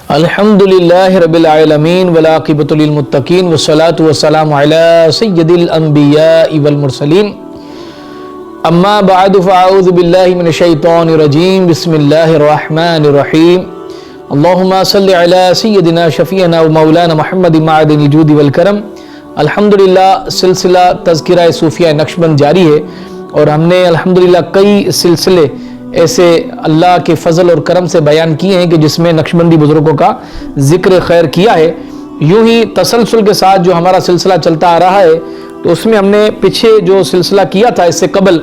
الحمدللہ رب العالمین والعاقبۃ للمتقین والصلاۃ والسلام علی سید الانبیاء والمرسلین اما بعد فاعوذ باللہ من الشیطان الرجیم بسم اللہ الرحمن الرحیم اللہم صل علی سیدنا شفیعنا ومولانا محمد معدن الجود والکرم۔ الحمدللہ سلسلہ تذکرہ صوفیہ نقشبند جاری ہے اور ہم نے الحمدللہ کئی سلسلے ایسے اللہ کے فضل اور کرم سے بیان کیے ہیں کہ جس میں نقشبندی بزرگوں کا ذکر خیر کیا ہے۔ یوں ہی تسلسل کے ساتھ جو ہمارا سلسلہ چلتا آ رہا ہے تو اس میں ہم نے پیچھے جو سلسلہ کیا تھا اس سے قبل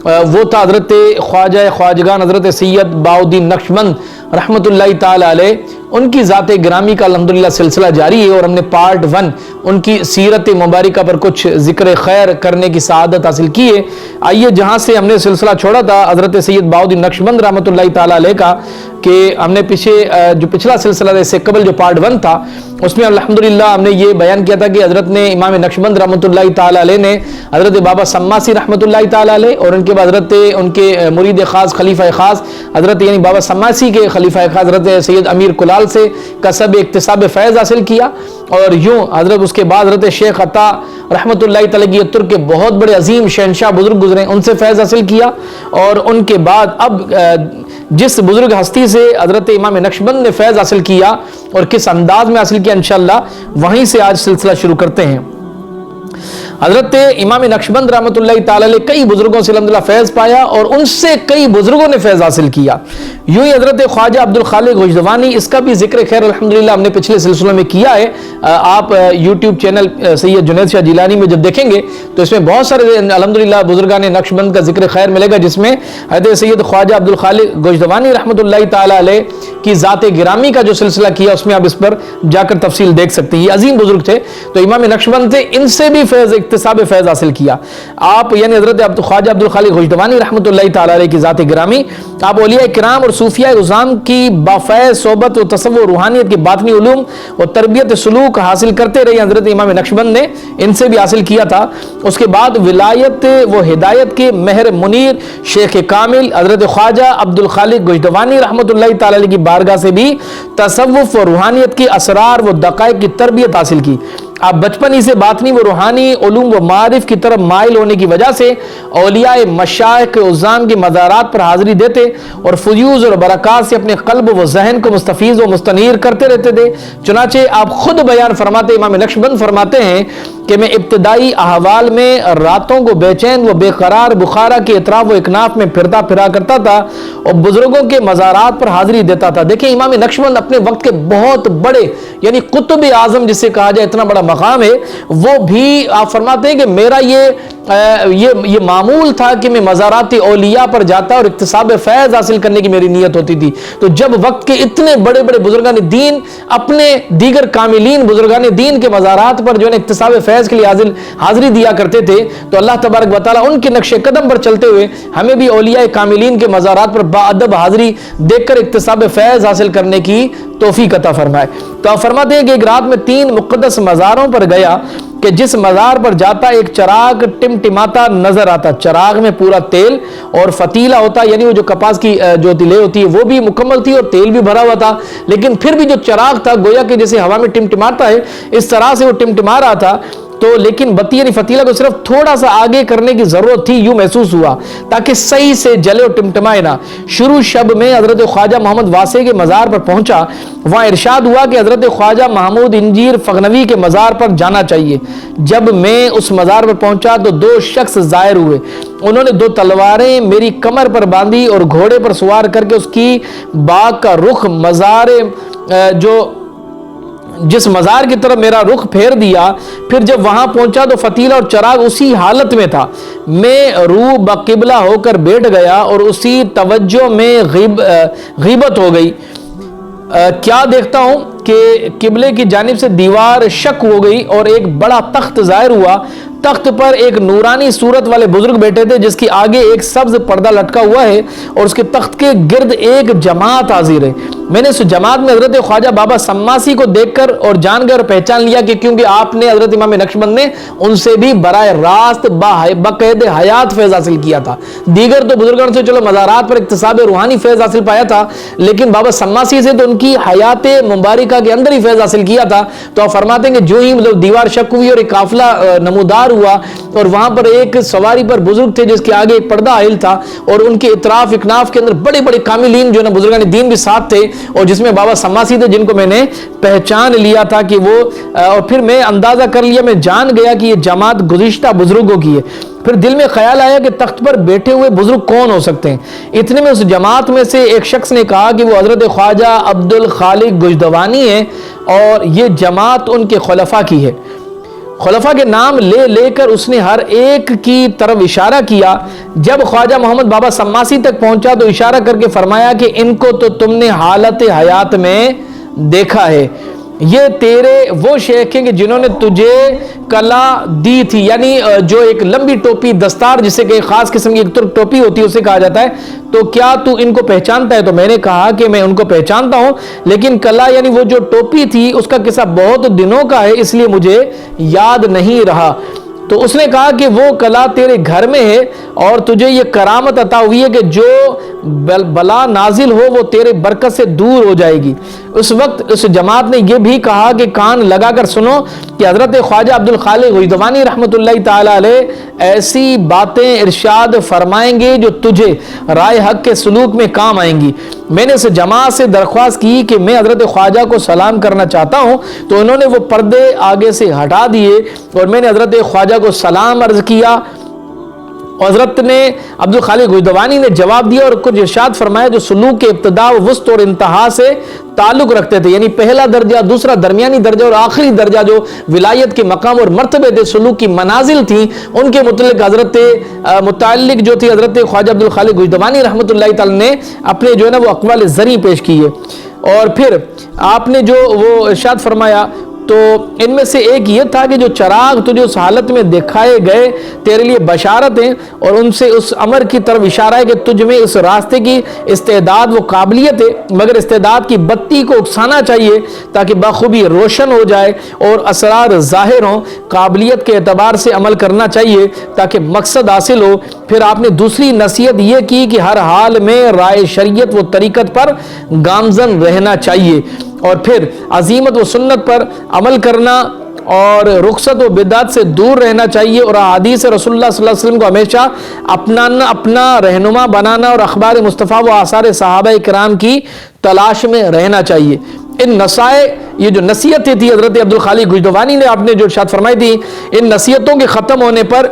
وہ تھا حضرت خواجہ خواجگان حضرت سید بہاؤالدین نقشبند رحمۃ اللہ تعالی علیہ، ان کی ذات گرامی کا الحمدللہ سلسلہ جاری ہے اور ہم نے پارٹ 1 ان کی سیرت مبارکہ پر کچھ ذکر خیر کرنے کی سعادت حاصل کی ہے۔ آئیے جہاں سے ہم نے سلسلہ چھوڑا تھا حضرت سید بہاؤالدین نقشبند رحمۃ اللہ تعالی علیہ کا، کہ ہم نے پچھلا سلسلہ اس سے قبل جو پارٹ 1 تھا اس میں الحمدللہ ہم نے یہ بیان کیا تھا کہ حضرت نے امام نقشبند رحمۃ اللہ تعالی علیہ نے حضرت بابا سماسی رحمۃ اللہ تعالی علیہ اور ان کے بعد حضرت ان کے مرید خاص خلیفہ خاص حضرت یعنی بابا سماسی کے خلیفہ خاص حضرت سید امیر کلال سے کسب اکتساب فیض حاصل کیا، اور یوں حضرت اس کے بعد حضرت شیخ عطا رحمۃ اللہ تعالی ترک کے بہت بڑے عظیم شہنشاہ بزرگ گزرے، ان سے فیض حاصل کیا، اور ان کے بعد اب جس بزرگ ہستی سے حضرت امام نقشبند نے فیض حاصل کیا اور کس انداز میں حاصل کیا انشاءاللہ وہیں سے آج سلسلہ شروع کرتے ہیں۔ حضرت امام نقشبند رحمۃ اللہ تعالی علیہ کئی بزرگوں سے الحمدللہ فیض پایا اور ان سے کئی بزرگوں نے فیض حاصل کیا۔ یوں ہی حضرت خواجہ عبدالخالق غجدوانی، اس کا بھی ذکر خیر الحمدللہ ہم نے پچھلے سلسلوں میں کیا ہے۔ آپ یوٹیوب چینل سید جنید شاہ جیلانی میں جب دیکھیں گے تو اس میں بہت سارے الحمدللہ بزرگان نقشبند کا ذکر خیر ملے گا، جس میں حضرت سید خواجہ عبدالخالق غجدوانی رحمۃ اللہ تعالی علیہ کی ذات گرامی کا جو سلسلہ کیا اس میں آپ اس پر جا کر تفصیل دیکھ سکتے ہیں۔ یہ عظیم بزرگ تھے، تو امام نقشبند سے ان سے بھی اکتساب فیض حاصل کیا۔ آپ یعنی حضرت خواجہ عبدالخالق غجدوانی رحمۃ اللہ تعالی علیہ کی ذات گرامی، آپ اولیاء کرام اور صوفیاء عظام کی بافیض صحبت و تصور روحانیت کے باطنی علوم اور تربیت سلوک حاصل کرتے رہے۔ حضرت امام نقشبند نے ان سے بھی حاصل کیا تھا۔ اس کے بعد ولایت و ہدایت کے مہر منیر شیخ کامل حضرت خواجہ عبدالخالق غجدوانی رحمۃ اللہ تعالی علیہ کی بارگاہ سے بھی تصوف و روحانیت کے اسرار و دقائق کی تربیت حاصل کی۔ آپ بچپن ہی سے باطنی و روحانی علوم و معارف کی طرف مائل ہونے کی وجہ سے اولیاء مشائخ عظام کے مزارات پر حاضری دیتے اور فیوض اور برکات سے اپنے قلب و ذہن کو مستفیض و مستنیر کرتے رہتے تھے۔ چنانچہ آپ خود بیان فرماتے، امام نقشبند فرماتے ہیں کہ میں ابتدائی احوال میں راتوں کو بے چین و بے قرار بخارا کے اطراف و اکناف میں پھرتا پھرا کرتا تھا اور بزرگوں کے مزارات پر حاضری دیتا تھا۔ دیکھیں امام نقشبند اپنے وقت کے بہت بڑے یعنی قطب اعظم جسے کہا جائے اتنا بڑا مقام ہے، وہ بھی آپ فرماتے ہیں کہ میرا یہ معمول تھا کہ میں مزارات اولیاء پر جاتا اور اکتساب فیض حاصل کرنے کی میری نیت ہوتی تھی۔ تو جب وقت کے اتنے بڑے بڑے بزرگان دین اپنے دیگر کاملین بزرگان دین کے مزارات پر جو ہے اکتساب فیض کے لیے حاضری دیا کرتے تھے، تو اللہ تبارک و تعالیٰ ان کے نقش قدم پر چلتے ہوئے ہمیں بھی اولیاء کاملین کے مزارات پر باادب حاضری دیکھ کر اکتساب فیض حاصل کرنے کی توفیق عطا فرمائے۔ تو آپ فرماتے ہیں کہ ایک رات میں 3 مقدس مزاروں پر گیا کہ جس مزار پر جاتا ایک چراغ ٹمٹماتا نظر آتا۔ چراغ میں پورا تیل اور فتیلہ ہوتا، یعنی وہ جو کپاس کی جو تلے ہوتی ہے وہ بھی مکمل تھی اور تیل بھی بھرا ہوا تھا، لیکن پھر بھی جو چراغ تھا گویا کہ جیسے ہوا میں ٹمٹماتا ہے اس طرح سے وہ ٹمٹما رہا تھا۔ تو لیکن بتی یعنی فتیلہ کو صرف تھوڑا سا آگے کرنے کی ضرورت تھی، یوں محسوس ہوا تاکہ صحیح سے جلے اور ٹمٹمائے نہ۔ شروع شب میں حضرت خواجہ محمد واسع کے مزار پر پہنچا، وہاں ارشاد ہوا کہ حضرت خواجہ محمود انجیر فغنوی کے مزار پر جانا چاہیے۔ جب میں اس مزار پر پہنچا تو 2 شخص ظاہر ہوئے، انہوں نے 2 تلواریں میری کمر پر باندھی اور گھوڑے پر سوار کر کے اس کی باغ کا رخ جس مزار کی طرف میرا رخ پھیر دیا۔ پھر جب وہاں پہنچا تو فتیلہ اور چراغ اسی حالت میں تھا۔ میں روح بقبلہ ہو کر بیٹھ گیا اور اسی توجہ میں غیبت ہو گئی۔ کیا دیکھتا ہوں کہ قبلے کی جانب سے دیوار شق ہو گئی اور ایک بڑا تخت ظاہر ہوا۔ تخت پر ایک نورانی صورت والے بزرگ بیٹھے تھے جس کی آگے ایک سبز پردہ لٹکا ہوا ہے اور اس کے تخت کے گرد ایک جماعت حاضر ہے. میں نے اس جماعت میں حضرت خواجہ بابا سماسی کو دیکھ کر اور جان کر پہچان لیا کہ کیونکہ آپ نے حضرت امام نقشبند نے ان سے بھی براہ راست بقید حیات فیض حاصل کیا تھا. دیگر تو بزرگوں سے چلو مزارات پر اکتساب روحانی فیض حاصل پایا تھا، لیکن بابا سماسی سے تو ان کی حیات مبارکہ کے اندر ہی فیض حاصل کیا تھا. تو آپ فرماتے ہیں کہ جو ہی دیوار شک ہوئی اور ایک قافلہ نمودار ہوا اور وہاں پر ایک سواری پر بزرگ تھے جس کے آگے ایک پردہ حائل تھا اور ان کے اطراف اکناف کے اندر بڑے بڑے کاملین جو نا بزرگان دین بھی ساتھ تھے، اور جس میں بابا سماسی تھے جن کو میں نے پہچان لیا تھا کہ وہ، اور پھر میں اندازہ کر لیا، میں جان گیا کہ یہ جماعت گزشتہ بزرگوں کی ہے. پھر دل میں خیال آیا کہ تخت پر بیٹھے ہوئے بزرگ کون ہو سکتے ہیں. اتنے میں اس جماعت میں سے ایک شخص نے کہا کہ وہ حضرت خواجہ عبد الخالق گجدوانی ہے اور یہ جماعت ان کے خلفاء کی ہے. خلفاء کے نام لے لے کر اس نے ہر ایک کی طرف اشارہ کیا. جب خواجہ محمد بابا سماسی تک پہنچا تو اشارہ کر کے فرمایا کہ ان کو تو تم نے حالت حیات میں دیکھا ہے، یہ تیرے وہ شیخ ہیں کہ جنہوں نے تجھے کلا دی تھی، یعنی جو ایک لمبی ٹوپی دستار جسے کہ خاص قسم کی ایک ترک ٹوپی ہوتی ہے اسے کہا جاتا ہے. تو کیا تو ان کو پہچانتا ہے؟ تو میں نے کہا کہ میں ان کو پہچانتا ہوں، لیکن کلا یعنی وہ جو ٹوپی تھی اس کا قصہ بہت دنوں کا ہے اس لیے مجھے یاد نہیں رہا. تو اس نے کہا کہ وہ کلا تیرے گھر میں ہے اور تجھے یہ کرامت عطا ہوئی ہے کہ جو بلا نازل ہو وہ تیرے برکت سے دور ہو جائے گی. اس وقت اس جماعت نے یہ بھی کہا کہ کان لگا کر سنو کہ حضرت خواجہ عبد الخالق گجدوانی رحمۃ اللہ تعالی علیہ ایسی باتیں ارشاد فرمائیں گے جو تجھے رائے حق کے سلوک میں کام آئیں گی. میں نے اس جماعت سے درخواست کی کہ میں حضرت خواجہ کو سلام کرنا چاہتا ہوں، تو انہوں نے وہ پردے آگے سے ہٹا دیے اور میں نے حضرت خواجہ کو سلام عرض کیا. حضرت نے عبد الخالق گجدوانی نے جواب دیا اور کچھ ارشاد فرمایا جو سلوک کے ابتدا و وسط اور انتہا سے تعلق رکھتے تھے، یعنی پہلا درجہ، دوسرا درمیانی درجہ اور آخری درجہ جو ولایت کے مقام اور مرتبے تھے، سلوک کی منازل تھیں، ان کے متعلق جو تھی حضرت خواجہ عبد الخالق گجدوانی رحمۃ اللہ تعالی نے اپنے جو ہے نا وہ اقوال زرعی پیش کیے. اور پھر آپ نے جو وہ ارشاد فرمایا تو ان میں سے ایک یہ تھا کہ جو چراغ تجھے اس حالت میں دکھائے گئے تیرے لیے بشارت ہیں، اور ان سے اس امر کی طرف اشارہ ہے کہ تجھ میں اس راستے کی استعداد و قابلیت ہے، مگر استعداد کی بتی کو اکسانا چاہیے تاکہ بخوبی روشن ہو جائے اور اسرار ظاہر ہوں. قابلیت کے اعتبار سے عمل کرنا چاہیے تاکہ مقصد حاصل ہو. پھر آپ نے دوسری نصیحت یہ کی کہ ہر حال میں رائے شریعت و طریقت پر گامزن رہنا چاہیے، اور پھر عزیمت و سنت پر عمل کرنا اور رخصت و بدعت سے دور رہنا چاہیے، اور احادیث رسول اللہ صلی اللہ علیہ وسلم کو ہمیشہ اپنا رہنما بنانا اور اخبار مصطفیٰ و آثار صحابہ کرام کی تلاش میں رہنا چاہیے. ان نصائح، یہ جو نصیحتیں تھی حضرت عبد الخالق گجدوانی نے آپ نے جو ارشاد فرمائی تھی، ان نصیحتوں کے ختم ہونے پر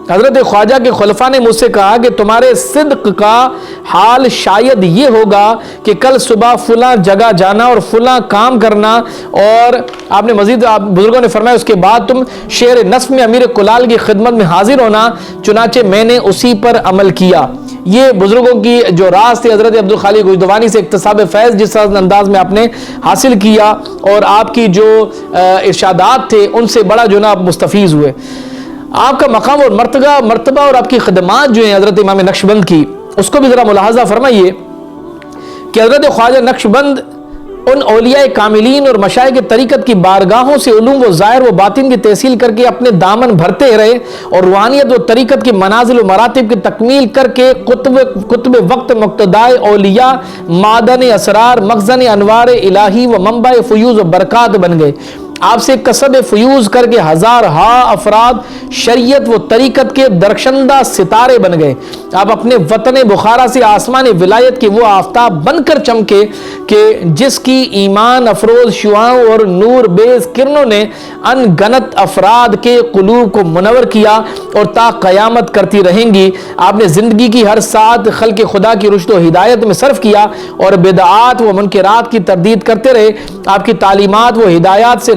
حضرت خواجہ کے خلفاء نے مجھ سے کہا کہ تمہارے صدق کا حال شاید یہ ہوگا کہ کل صبح فلاں جگہ جانا اور فلاں کام کرنا، اور آپ نے مزید بزرگوں نے فرمایا اس کے بعد تم شعر نصف میں امیر کلال کی خدمت میں حاضر ہونا. چنانچہ میں نے اسی پر عمل کیا. یہ بزرگوں کی جو راز تھے حضرت عبد الخالق گجدوانی سے اکتساب فیض جس انداز میں آپ نے حاصل کیا اور آپ کی جو ارشادات تھے ان سے بڑا جو نا مستفیض ہوئے. آپ کا مقام اور مرتبہ اور آپ کی خدمات جو ہیں حضرت امام نقشبند کی، اس کو بھی ذرا ملاحظہ فرمائیے کہ حضرت خواجہ نقشبند ان اولیاء کاملین اور مشائخ کے طریقت کی بارگاہوں سے علوم و ظاہر و باطن کی تحصیل کر کے اپنے دامن بھرتے رہے اور روحانیت و طریقت کی منازل و مراتب کی تکمیل کر کے کتب وقت مقتدائے اولیاء، معدن اسرار، مخزن انوار الہی و منبع فیوز و برکات بن گئے. آپ سے کسب فیوز کر کے ہزارہا افراد شریعت و طریقت کے درخشندہ ستارے بن گئے. آپ اپنے وطن بخارا سے آسمان ولایت کے وہ آفتاب بن کر چمکے کہ جس کی ایمان افروز شعاعوں اور نور بیز کرنوں نے ان گنت افراد کے قلوب کو منور کیا اور تا قیامت کرتی رہیں گی. آپ نے زندگی کی ہر ساعت خلق خدا کی رشد و ہدایت میں صرف کیا اور بدعات و منکرات کی تردید کرتے رہے. آپ کی تعلیمات و ہدایات سے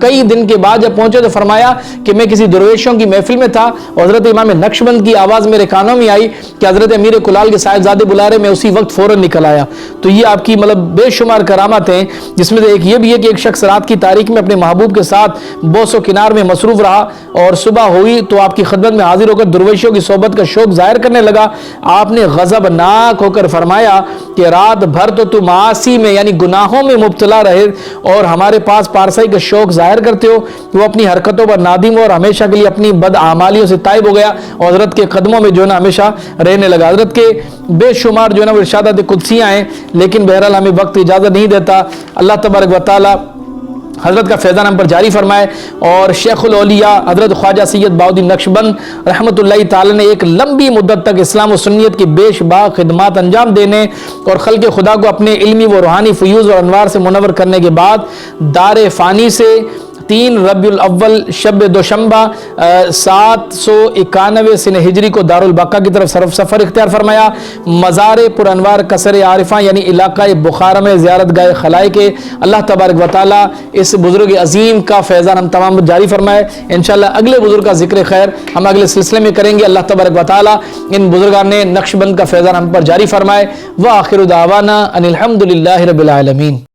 کئی دن کے بعد جب پہنچے تو فرمایا کہ میں کسی درویشوں کی محفل میں تھا اور حضرت امام نقشبند کی آواز میرے کانوں میں آئی کہ حضرت امیر کلال کے صاحبزادے بلا رہے, میں اسی وقت فوراً نکل آیا. تو یہ آپ کی مطلب بے شمار کرامات ہیں, جس میں سے ایک یہ بھی ہے کہ ایک شخص رات کی تاریک میں اپنے محبوب کے ساتھ بوس و کنار میں مصروف رہا اور صبح ہوئی تو آپ کی خدمت میں حاضر ہو کر درویشوں کی صحبت کا شوق ظاہر کرنے لگا. آپ نے غضبناک ہو کر فرمایا کہ رات بھر تو معاصی میں یعنی گناہوں میں مبتلا رہے اور ہمارے پاس پارسائی کا شوق ظاہر کرتے ہو. وہ اپنی حرکتوں پر نادم ہو اور ہمیشہ کے لیے اپنی بدعمالیوں سے تائب ہو گیا اور حضرت کے قدموں میں جو ہے نا ہمیشہ رہنے لگا. حضرت کے بے شمار جو ہے نا وہ ارشادات قدسیاں ہیں, لیکن بہرحال ہمیں وقت اجازت نہیں دیتا. اللہ تبارک و تعالی حضرت کا فیضان ہم پر جاری فرمائے. اور شیخ الاولیاء حضرت خواجہ سید بہاؤالدین نقشبند رحمۃ اللہ تعالی نے ایک لمبی مدت تک اسلام و سنیت کی بے شباہ خدمات انجام دینے اور خلق خدا کو اپنے علمی و روحانی فیوز اور انوار سے منور کرنے کے بعد دار فانی سے 3 ربیع الاول شب دوشنبہ 791 سنہ ہجری کو دارالبقا کی طرف سفر اختیار فرمایا. مزار پر انوار قصر عارفاں یعنی علاقہ بخارا میں زیارت گاہ خلائق کے اللہ تبارک و تعالی اس بزرگ عظیم کا فیضان ہم تمام جاری فرمائے. انشاءاللہ اگلے بزرگ کا ذکر خیر ہم اگلے سلسلے میں کریں گے. اللہ تبارک و تعالی ان بزرگان نے نقشبند کا فیضان ہم پر جاری فرمائے. وآخر دعوانا ان الحمد للہ رب العالمین.